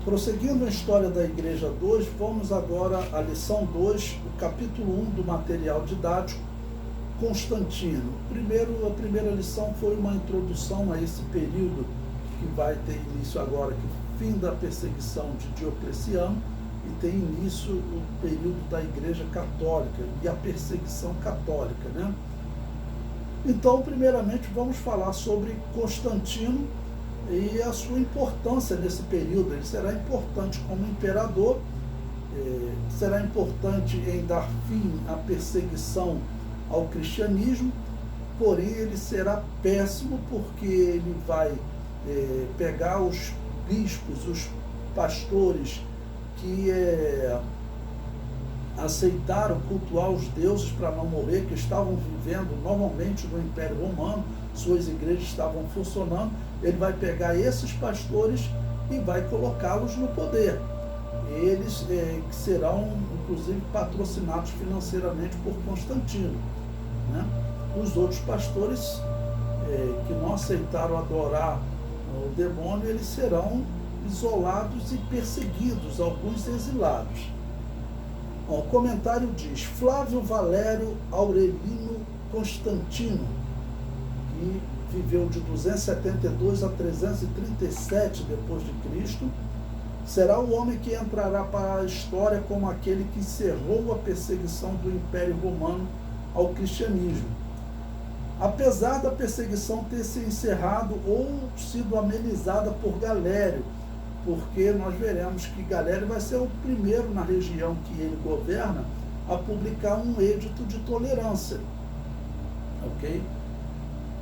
Prosseguindo a história da Igreja 2, vamos agora à lição 2, o capítulo 1 do material didático, Constantino. A primeira lição foi uma introdução a esse período que vai ter início agora, que é o fim da perseguição de Diocleciano, e tem início o período da Igreja Católica e a perseguição católica, né? Então, primeiramente, vamos falar sobre Constantino e a sua importância nesse período. Ele será importante como imperador, será importante em dar fim à perseguição ao cristianismo, porém ele será péssimo porque ele vai pegar os bispos, os pastores que aceitaram cultuar os deuses para não morrer, que estavam vivendo normalmente no Império Romano, suas igrejas estavam funcionando. Ele vai pegar esses pastores e vai colocá-los no poder. Eles serão, inclusive, patrocinados financeiramente por Constantino, né? Os outros pastores que não aceitaram adorar o demônio, eles serão isolados e perseguidos, alguns exilados. O comentário diz: Flávio Valério Aurelino Constantino, que viveu de 272 a 337 depois de Cristo, será o homem que entrará para a história como aquele que encerrou a perseguição do Império Romano ao cristianismo. Apesar da perseguição ter se encerrado ou sido amenizada por Galério, porque nós veremos que Galério vai ser o primeiro na região que ele governa a publicar um edito de tolerância, ok?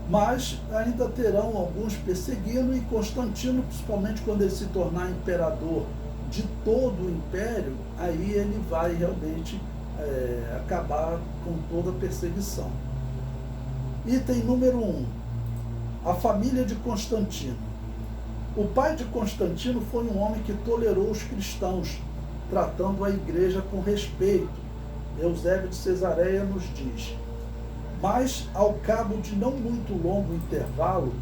Mas ainda terão alguns perseguindo, e Constantino, principalmente quando ele se tornar imperador de todo o império, aí ele vai realmente acabar com toda a perseguição. Item número 1. A família de Constantino. O pai de Constantino foi um homem que tolerou os cristãos, tratando a igreja com respeito. Eusébio de Cesareia nos diz: mas, ao cabo de não muito longo intervalo,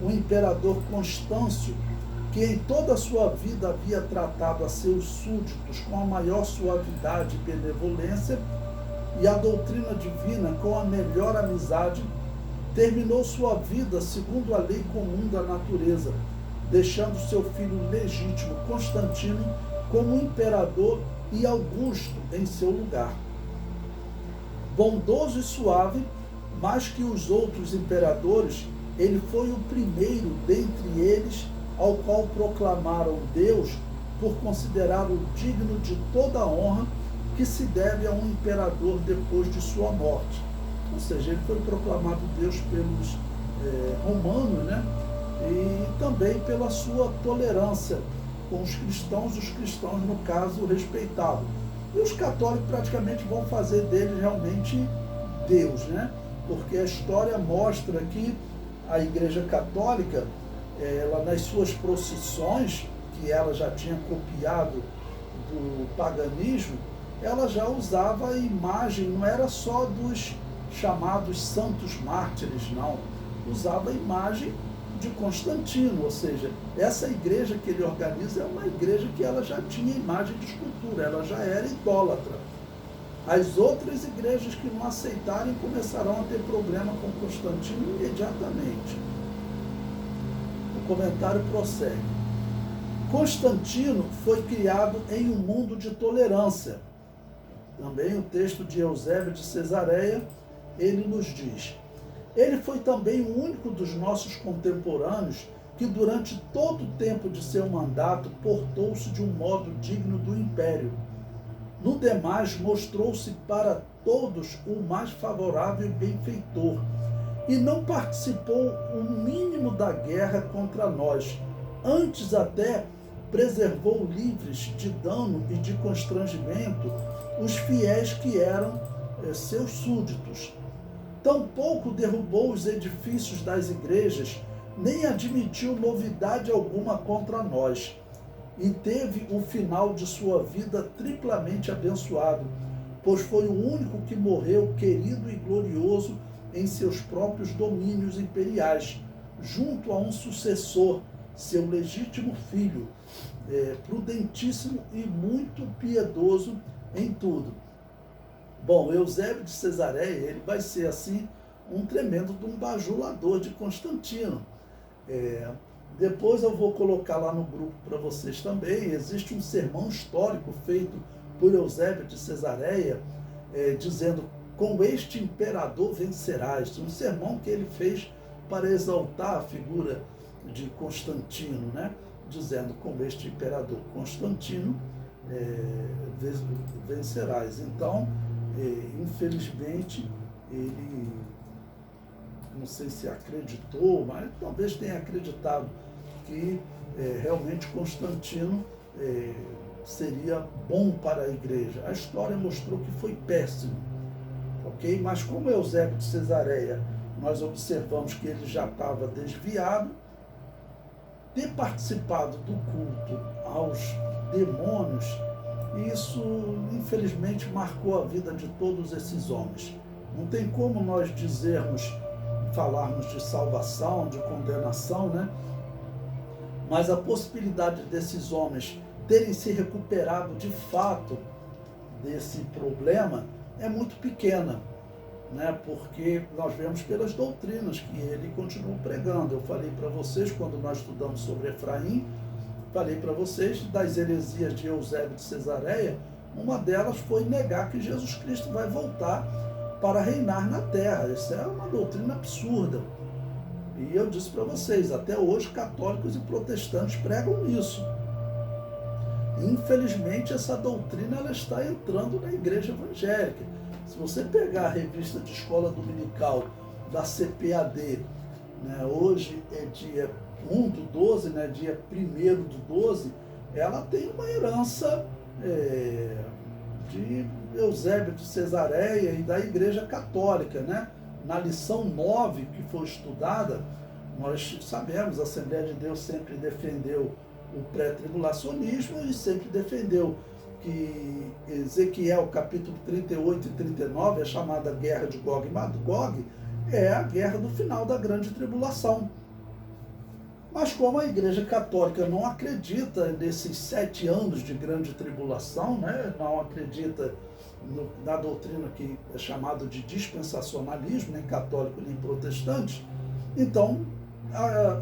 o imperador Constâncio, que em toda a sua vida havia tratado a seus súditos com a maior suavidade e benevolência, e a doutrina divina com a melhor amizade, terminou sua vida segundo a lei comum da natureza, deixando seu filho legítimo Constantino como imperador e Augusto em seu lugar. Bondoso e suave, mais que os outros imperadores, ele foi o primeiro dentre eles ao qual proclamaram Deus por considerá-lo digno de toda a honra que se deve a um imperador depois de sua morte. Ou seja, ele foi proclamado Deus pelos romanos, né? E também pela sua tolerância com os cristãos no caso, respeitavam. E os católicos praticamente vão fazer dele realmente Deus, né? Porque a história mostra que a Igreja Católica, ela nas suas procissões, que ela já tinha copiado do paganismo, ela já usava a imagem, não era só dos chamados santos mártires, não. Usava a imagem de Constantino, ou seja, essa igreja que ele organiza é uma igreja que ela já tinha imagem de escultura, ela já era idólatra. As outras igrejas que não aceitarem começarão a ter problema com Constantino imediatamente. O comentário prossegue. Constantino foi criado em um mundo de tolerância. Também o texto de Eusébio de Cesareia, ele nos diz: ele foi também o único dos nossos contemporâneos que durante todo o tempo de seu mandato portou-se de um modo digno do império. No demais, mostrou-se para todos o mais favorável e benfeitor, e não participou o mínimo da guerra contra nós. Antes até preservou livres de dano e de constrangimento os fiéis que eram seus súditos. Tampouco derrubou os edifícios das igrejas, nem admitiu novidade alguma contra nós, e teve o final de sua vida triplamente abençoado, pois foi o único que morreu querido e glorioso em seus próprios domínios imperiais, junto a um sucessor, seu legítimo filho, prudentíssimo e muito piedoso em tudo. Bom, Eusébio de Cesareia, ele vai ser assim um tremendo de um bajulador de Constantino. Depois eu vou colocar lá no grupo para vocês também. Existe um sermão histórico feito por Eusébio de Cesareia, dizendo: com este imperador vencerás. Um sermão que ele fez para exaltar a figura de Constantino, né? Dizendo: com este imperador Constantino vencerás. Então, infelizmente, ele, não sei se acreditou, mas talvez tenha acreditado que realmente Constantino seria bom para a igreja. A história mostrou que foi péssimo, ok? Mas como Eusébio de Cesareia, nós observamos que ele já estava desviado, ter participado do culto aos demônios, isso infelizmente marcou a vida de todos esses homens. Não tem como nós falarmos de salvação, de condenação, né? Mas a possibilidade desses homens terem se recuperado de fato desse problema é muito pequena, né? Porque nós vemos pelas doutrinas que ele continuou pregando. Eu falei para vocês, quando nós estudamos sobre Efraim, falei para vocês das heresias de Eusébio de Cesareia. Uma delas foi negar que Jesus Cristo vai voltar para reinar na terra. Isso é uma doutrina absurda. E eu disse para vocês, até hoje católicos e protestantes pregam isso. Infelizmente, essa doutrina ela está entrando na igreja evangélica. Se você pegar a revista de escola dominical da CPAD, né, hoje é dia 1/12, né, dia 1/12, ela tem uma herança de Eusébio de Cesareia e da Igreja Católica, né? Na lição 9 que foi estudada, nós sabemos, a Assembleia de Deus sempre defendeu o pré-tribulacionismo e sempre defendeu que Ezequiel, capítulo 38 e 39, a chamada Guerra de Gog e Magog, é a guerra do final da grande tribulação. Mas como a Igreja Católica não acredita nesses 7 anos de grande tribulação, né? Não acredita na doutrina que é chamada de dispensacionalismo, nem católico nem protestante, então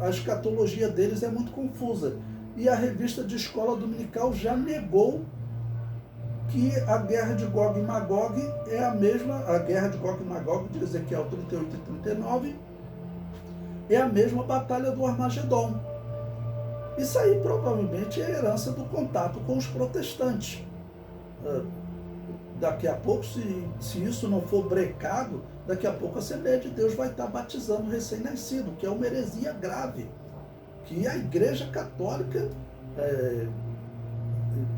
a escatologia deles é muito confusa. E a revista de escola dominical já negou que a guerra de Gog e Magog é a mesma, a guerra de Gog e Magog de Ezequiel 38 e 39, é a mesma batalha do Armagedon. Isso aí provavelmente é herança do contato com os protestantes. Daqui a pouco, se isso não for brecado, daqui a pouco a Assembleia de Deus vai estar batizando o recém-nascido, que é uma heresia grave, que a Igreja Católica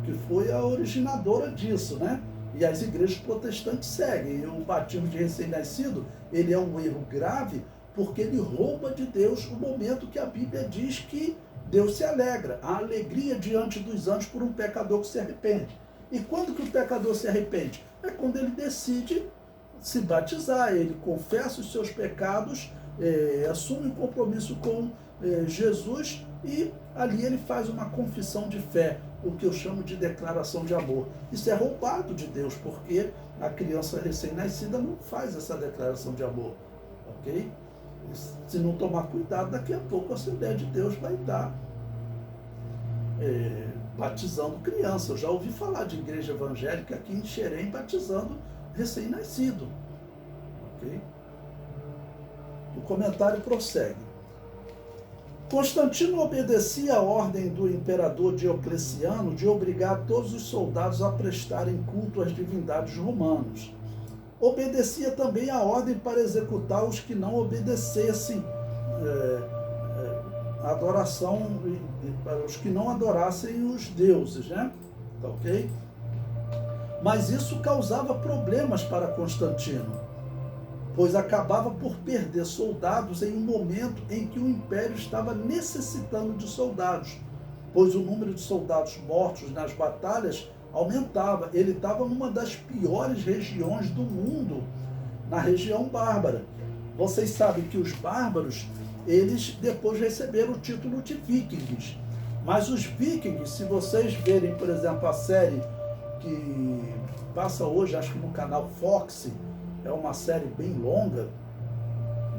que foi a originadora disso, né? E as igrejas protestantes seguem. E o batismo de recém-nascido, ele é um erro grave, porque ele rouba de Deus o momento que a Bíblia diz que Deus se alegra, a alegria diante dos anjos por um pecador que se arrepende. E quando que o pecador se arrepende? É quando ele decide se batizar, ele confessa os seus pecados, assume um compromisso com Jesus e ali ele faz uma confissão de fé, o que eu chamo de declaração de amor. Isso é roubado de Deus, porque a criança recém-nascida não faz essa declaração de amor, ok? Se não tomar cuidado, daqui a pouco a Assembleia de Deus vai estar batizando criança. Eu já ouvi falar de igreja evangélica aqui em Xerém batizando recém-nascido. Ok? O comentário prossegue. Constantino obedecia a ordem do imperador Diocleciano de obrigar todos os soldados a prestarem culto às divindades romanas. Obedecia também a ordem para executar os que não obedecessem adoração, os que não adorassem os deuses, né? Tá ok? Mas isso causava problemas para Constantino, pois acabava por perder soldados em um momento em que o império estava necessitando de soldados, pois o número de soldados mortos nas batalhas aumentava. Ele estava numa das piores regiões do mundo, na região bárbara. Vocês sabem que os bárbaros, eles depois receberam o título de vikings. Mas os vikings, se vocês verem, por exemplo, a série que passa hoje, acho que no canal Fox, é uma série bem longa,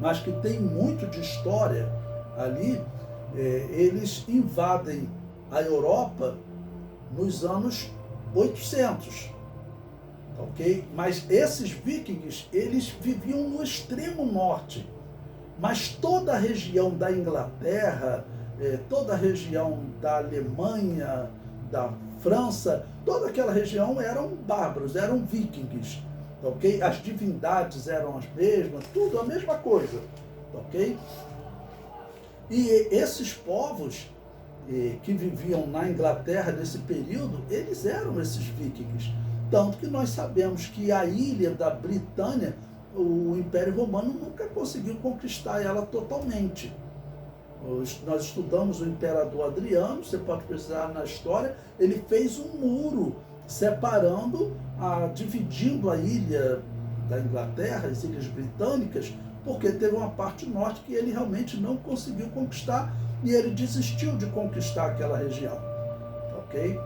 mas que tem muito de história ali, eles invadem a Europa nos anos 800, ok? Mas esses vikings, eles viviam no extremo norte, mas toda a região da Inglaterra, toda a região da Alemanha, da França, toda aquela região eram bárbaros, eram vikings, ok? As divindades eram as mesmas, tudo a mesma coisa, ok? E esses povos que viviam na Inglaterra nesse período, eles eram esses vikings. Tanto que nós sabemos que a ilha da Britânia, o Império Romano nunca conseguiu conquistar ela totalmente. Nós estudamos o Imperador Adriano, você pode pesquisar na história, ele fez um muro separando, dividindo a ilha da Inglaterra, as ilhas britânicas, porque teve uma parte norte que ele realmente não conseguiu conquistar e ele desistiu de conquistar aquela região, ok?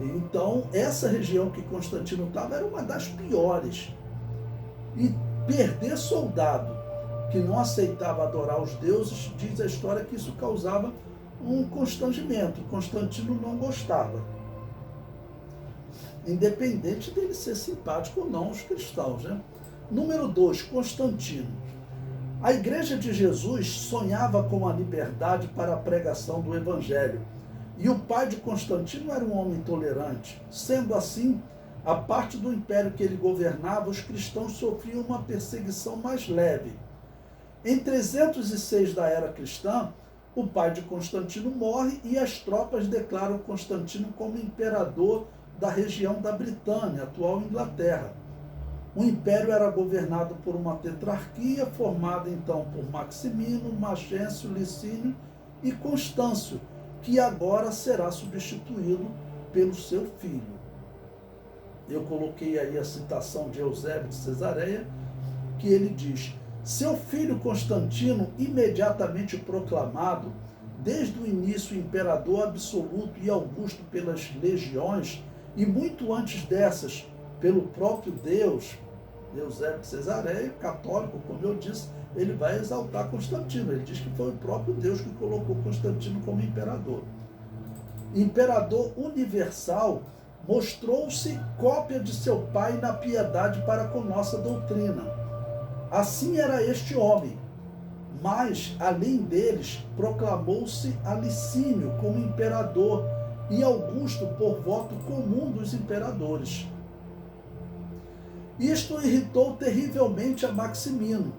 Então, essa região que Constantino estava era uma das piores. E perder soldado que não aceitava adorar os deuses, diz a história que isso causava um constrangimento. Constantino não gostava, independente dele ser simpático ou não aos cristãos, né? Número 2, Constantino. A Igreja de Jesus sonhava com a liberdade para a pregação do Evangelho, e o pai de Constantino era um homem tolerante. Sendo assim, a parte do império que ele governava, os cristãos sofriam uma perseguição mais leve. Em 306 da era cristã, o pai de Constantino morre e as tropas declaram Constantino como imperador da região da Britânia, atual Inglaterra. O império era governado por uma tetrarquia formada então por Maximino, Maxêncio, Licínio e Constâncio, que agora será substituído pelo seu filho. Eu coloquei aí a citação de Eusébio de Cesareia, que ele diz: seu filho Constantino, imediatamente proclamado, desde o início imperador absoluto e augusto pelas legiões, e muito antes dessas, pelo próprio Deus, Eusébio de Cesareia, católico, como eu disse, ele vai exaltar Constantino. Ele diz que foi o próprio Deus que colocou Constantino como imperador. Imperador universal, mostrou-se cópia de seu pai na piedade para com nossa doutrina. Assim era este homem, mas, além deles, proclamou-se a Licínio como imperador e Augusto por voto comum dos imperadores. Isto irritou terrivelmente a Maximino,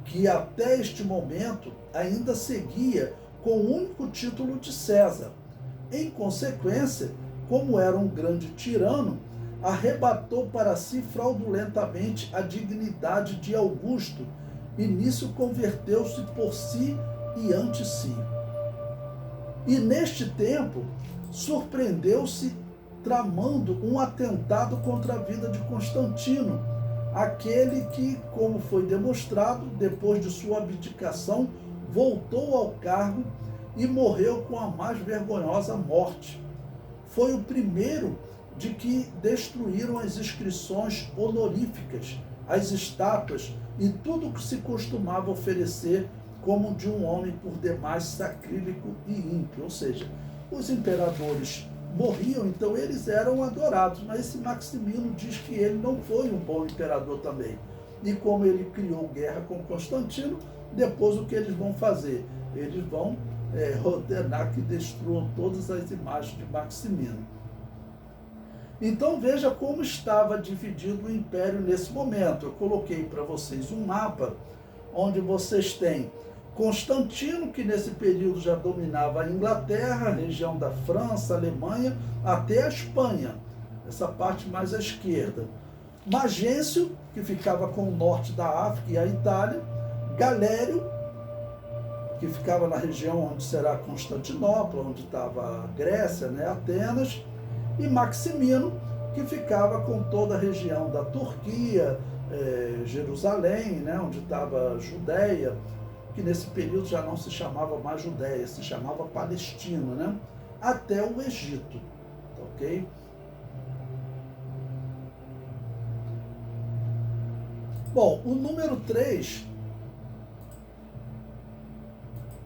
que até este momento ainda seguia com o único título de César. Em consequência, como era um grande tirano, arrebatou para si fraudulentamente a dignidade de Augusto e nisso converteu-se por si e ante si. E neste tempo, surpreendeu-se tramando um atentado contra a vida de Constantino, aquele que, como foi demonstrado, depois de sua abdicação, voltou ao cargo e morreu com a mais vergonhosa morte. Foi o primeiro de que destruíram as inscrições honoríficas, as estátuas e tudo o que se costumava oferecer como de um homem por demais sacrílego e ímpio. Ou seja, os imperadores morriam, então eles eram adorados, mas esse Maximino diz que ele não foi um bom imperador também. E como ele criou guerra com Constantino, depois o que eles vão fazer? Eles vão ordenar que destruam todas as imagens de Maximino. Então veja como estava dividido o império nesse momento. Eu coloquei para vocês um mapa onde vocês têm Constantino, que nesse período já dominava a Inglaterra, a região da França, a Alemanha, até a Espanha, essa parte mais à esquerda. Magêncio, que ficava com o norte da África e a Itália. Galério, que ficava na região onde será Constantinopla, onde estava a Grécia, né, Atenas. E Maximino, que ficava com toda a região da Turquia, Jerusalém, né, onde estava a Judéia, que nesse período já não se chamava mais Judéia, se chamava Palestina, né? Até o Egito, ok? Bom, o número 3